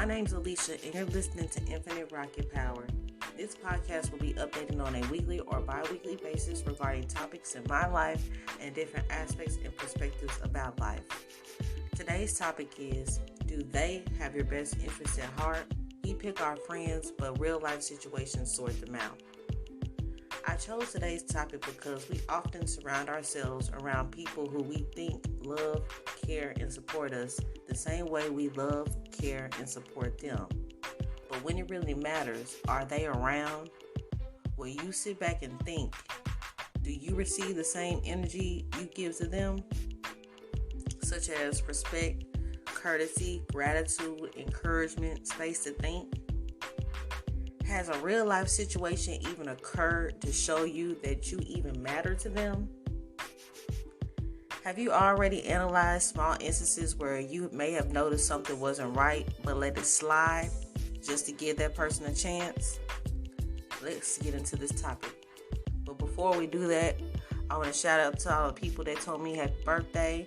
name's Alicia, and you're listening to Infinite Rocket Power. This podcast will be updated on a weekly or bi-weekly basis regarding topics in my life and different aspects and perspectives about life. Today's topic is, do they have your best interests at heart? We pick our friends, but real life situations sort them out. I chose today's topic because we often surround ourselves around people who we think love, care, and support us the same way we love, care, and support them. But when it really matters, are they around? Will you sit back and think, do you receive the same energy you give to them? Such as respect, courtesy, gratitude, encouragement, space to think. Has a real life situation even occurred to show you that you even matter to them? Have you already analyzed small instances where you may have noticed something wasn't right but let it slide just to give that person a chance? Let's get into this topic. But before we do that, I want to shout out to all the people that told me happy birthday.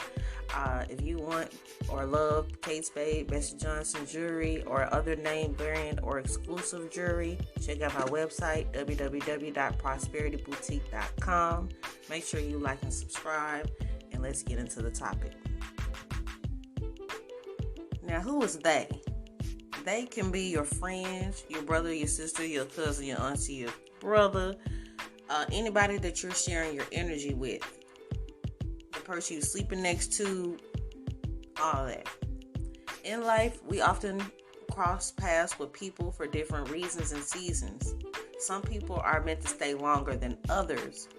If you want or love Kate Spade, Bessie Johnson jewelry, or other name variant or exclusive jewelry, check out my website, www.prosperityboutique.com. Make sure you like and subscribe, and let's get into the topic. Now, who is they? They can be your friends, your brother, your sister, your cousin, your auntie, your brother, anybody that you're sharing your energy with. The person you're sleeping next to, all that. In life, we often cross paths with people for different reasons and seasons. Some people are meant to stay longer than others,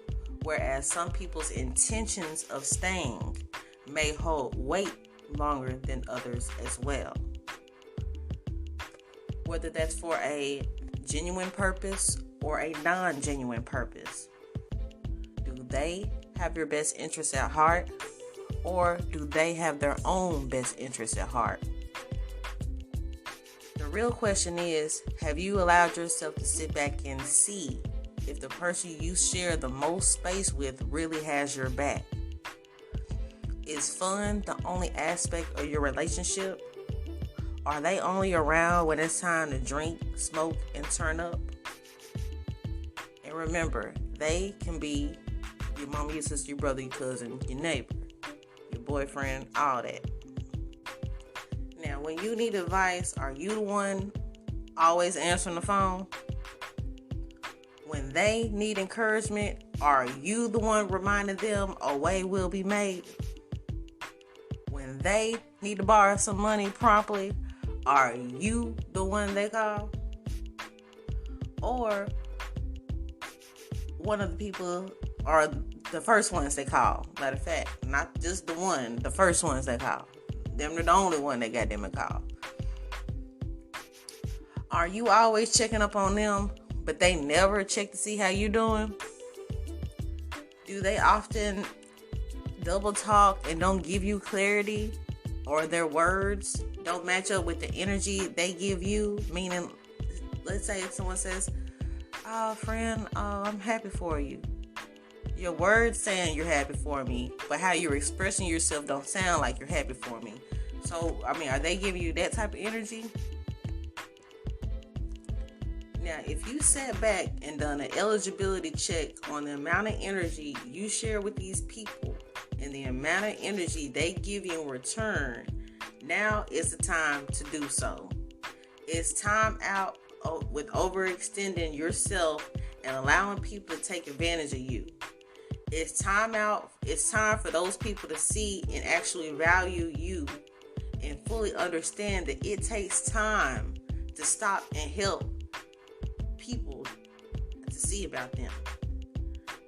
whereas some people's intentions of staying may hold weight longer than others as well. Whether that's for a genuine purpose or a non-genuine purpose. Do they have your best interests at heart, or do they have their own best interests at heart? The real question is, have you allowed yourself to sit back and see if the person you share the most space with really has your back? Is fun the only aspect of your relationship? Are they only around when it's time to drink, smoke, and turn up? And remember, they can be your mama, your sister, your brother, your cousin, your neighbor, your boyfriend, all that. Now, when you need advice, are you the one always answering the phone? When they need encouragement, are you the one reminding them a way will be made? When they need to borrow some money promptly, are you the one they call? Or one of the people are the first ones they call. Matter of fact, not just the one, the first ones they call. Them are the only one they got them to call. Are you always checking up on them, but they never check to see how you doing? Do they often double talk and don't give you clarity, or their words don't match up with the energy they give you? Meaning, let's say if someone says, "Oh, friend, I'm happy for you." Your words saying you're happy for me, but how you're expressing yourself don't sound like you're happy for me. So, are they giving you that type of energy? Now, if you sat back and done an eligibility check on the amount of energy you share with these people and the amount of energy they give you in return, now is the time to do so. It's time out with overextending yourself and allowing people to take advantage of you. It's time out. It's time for those people to see and actually value you and fully understand that it takes time to stop and help people to see about them.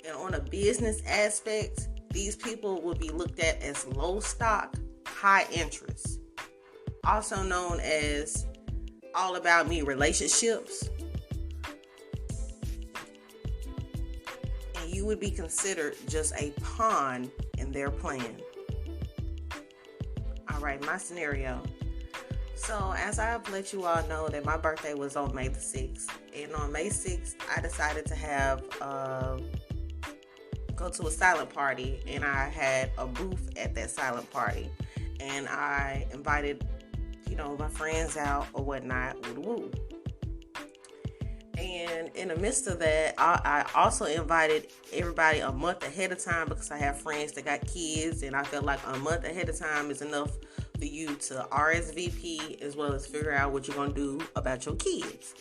And on a business aspect, these people will be looked at as low stock, high interest, also known as all about me relationships. And you would be considered just a pawn in their plan. All right, my scenario. So, as I've let you all know that my birthday was on May the 6th. And on May 6th, I decided to have go to a silent party, and I had a booth at that silent party, and I invited my friends out or whatnot. Woo woo. And in the midst of that, I also invited everybody a month ahead of time because I have friends that got kids, and I felt like a month ahead of time is enough for you to RSVP as well as figure out what you're going to do about your kids.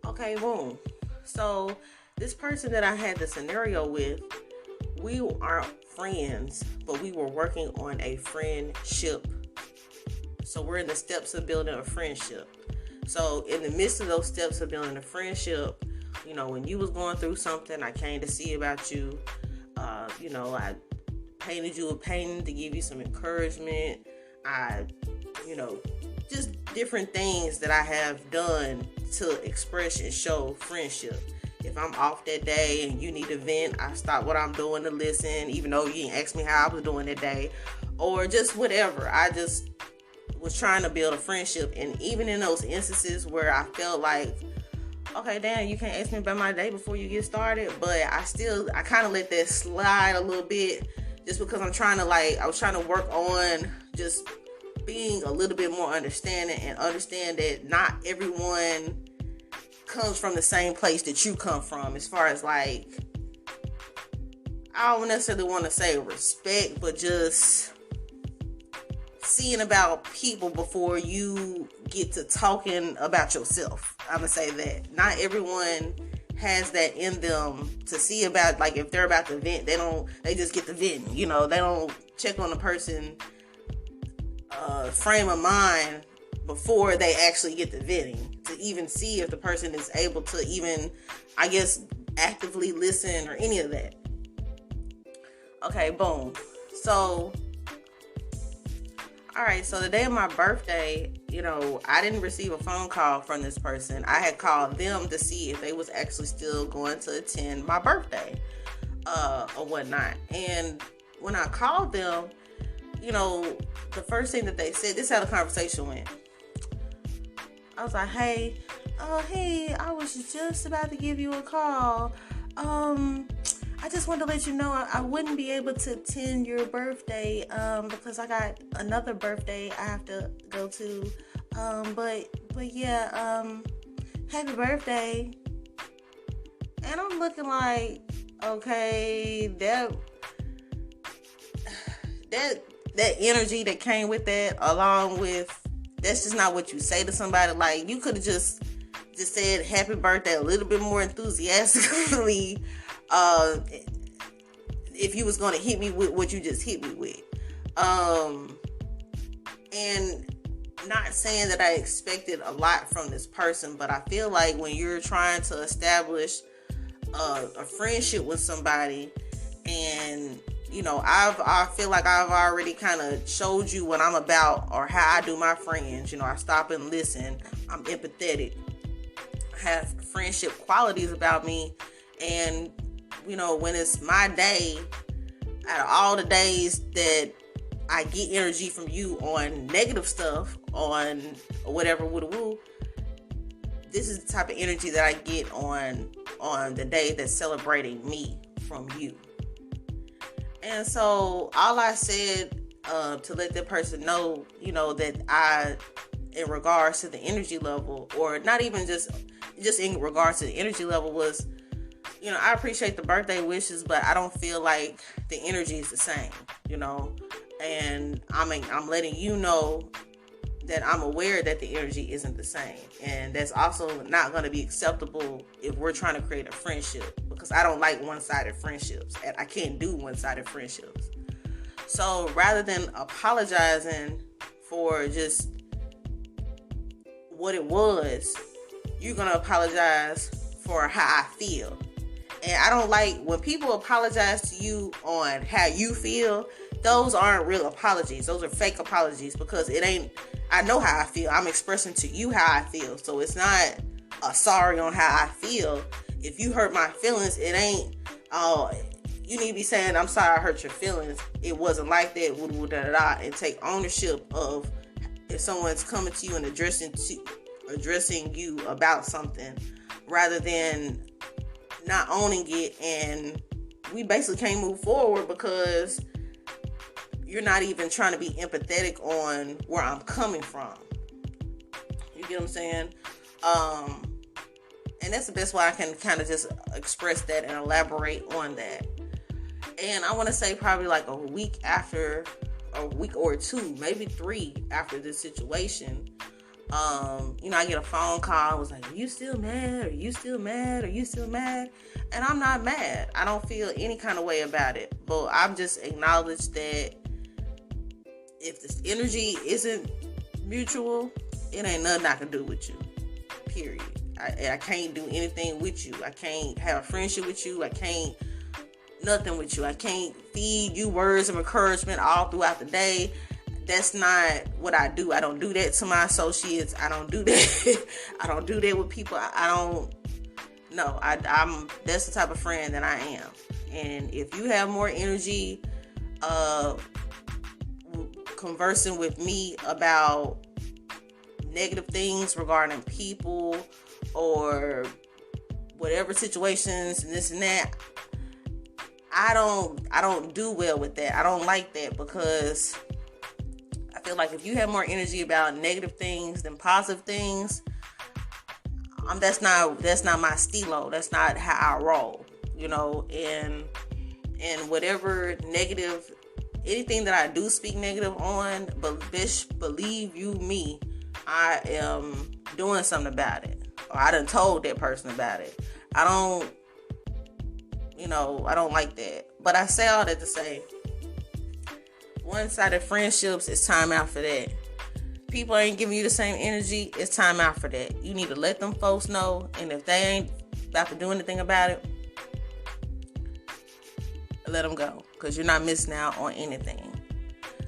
Okay, boom. So this person that I had the scenario with, we aren't friends, but we were working on a friendship. So we're in the steps of building a friendship. So in the midst of those steps of building a friendship, when you was going through something, I came to see about you. I painted you a painting to give you some encouragement. I, just different things that I have done to express and show friendship. If I'm off that day and you need to vent, I stop what I'm doing to listen, even though you didn't ask me how I was doing that day, or just whatever. I just was trying to build a friendship. And even in those instances where I felt like, okay, damn, you can't ask me about my day before you get started, but I kind of let that slide a little bit just because I was trying to work on just being a little bit more understanding and understand that not everyone comes from the same place that you come from, as far as I don't necessarily want to say respect, but just seeing about people before you get to talking about yourself. I'm gonna say that not everyone has that in them to see about, if they're about to vent, they just get to vent. They don't check on the person frame of mind before they actually get to venting, to even see if the person is able to even, I guess, actively listen or any of that. Okay, boom. So, alright, so the day of my birthday, I didn't receive a phone call from this person. I had called them to see if they was actually still going to attend my birthday, or whatnot. And when I called them, the first thing that they said, this is how the conversation went. I was like, hey, I was just about to give you a call. I just wanted to let you know I wouldn't be able to attend your birthday because I got another birthday I have to go to. But yeah, happy birthday. And I'm looking like, okay, that energy that came with that, along with, that's just not what you say to somebody. You could have just said happy birthday a little bit more enthusiastically if you was going to hit me with what you just hit me with. And not saying that I expected a lot from this person, but I feel like when you're trying to establish a friendship with somebody, and I feel like I've already kind of showed you what I'm about or how I do my friends. I stop and listen. I'm empathetic. I have friendship qualities about me. And, when it's my day, out of all the days that I get energy from you on negative stuff, on whatever, woo, this is the type of energy that I get on the day that's celebrating me from you. And so all I said to let that person know, that I, in regards to the energy level, or not even just in regards to the energy level, was, I appreciate the birthday wishes, but I don't feel like the energy is the same, and I'm letting you know that I'm aware that the energy isn't the same. And that's also not going to be acceptable if we're trying to create a friendship, because I don't like one-sided friendships, and I can't do one-sided friendships. So rather than apologizing for just what it was, you're going to apologize for how I feel. And I don't like when people apologize to you on how you feel. Those aren't real apologies. Those are fake apologies, because it ain't, I know how I feel. I'm expressing to you how I feel. So it's not a sorry on how I feel. If you hurt my feelings, it ain't, you need to be saying, I'm sorry I hurt your feelings. It wasn't like that, and take ownership of if someone's coming to you and addressing you about something, rather than not owning it, and we basically can't move forward because you're not even trying to be empathetic on where I'm coming from. You get what I'm saying? And that's the best way I can kind of just express that and elaborate on that. And I want to say probably like a week or two, maybe 3 after this situation, I get a phone call. It was like, are you still mad? Are you still mad? Are you still mad? And I'm not mad. I don't feel any kind of way about it. But I've just acknowledged that if this energy isn't mutual, it ain't nothing I can do with you. Period. I can't do anything with you. I can't have a friendship with you. I can't nothing with you. I can't feed you words of encouragement all throughout the day. That's not what I do. I don't do that to my associates. I don't do that. I don't do that with people. I'm that's the type of friend that I am. And if you have more energy conversing with me about negative things regarding people or whatever situations and this and that, I don't do well with that. I don't like that, because I feel like if you have more energy about negative things than positive things, that's not my stilo. That's not how I roll, and whatever negative, anything that I do speak negative on, but believe you me, I am doing something about it. Or I done told that person about it. I don't like that. But I say all that to say, one-sided friendships, it's time out for that. People ain't giving you the same energy, it's time out for that. You need to let them folks know, and if they ain't about to do anything about it, let them go, because you're not missing out on anything.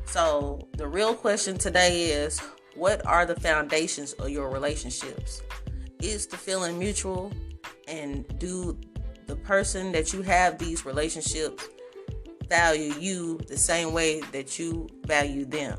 So the real question today is, what are the foundations of your relationships? Is the feeling mutual? And do the person that you have these relationships value you the same way that you value them?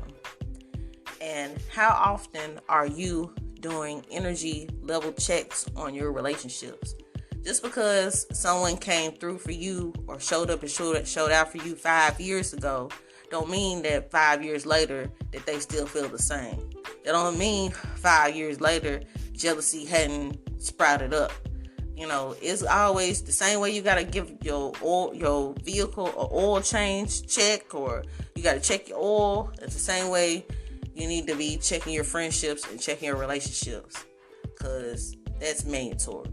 And how often are you doing energy level checks on your relationships? Just because someone came through for you or showed up and showed out for you 5 years ago, don't mean that 5 years later that they still feel the same. That don't mean 5 years later jealousy hadn't sprouted up. It's always the same way you gotta give your vehicle an oil change check, or you gotta check your oil. It's the same way you need to be checking your friendships and checking your relationships, because that's mandatory.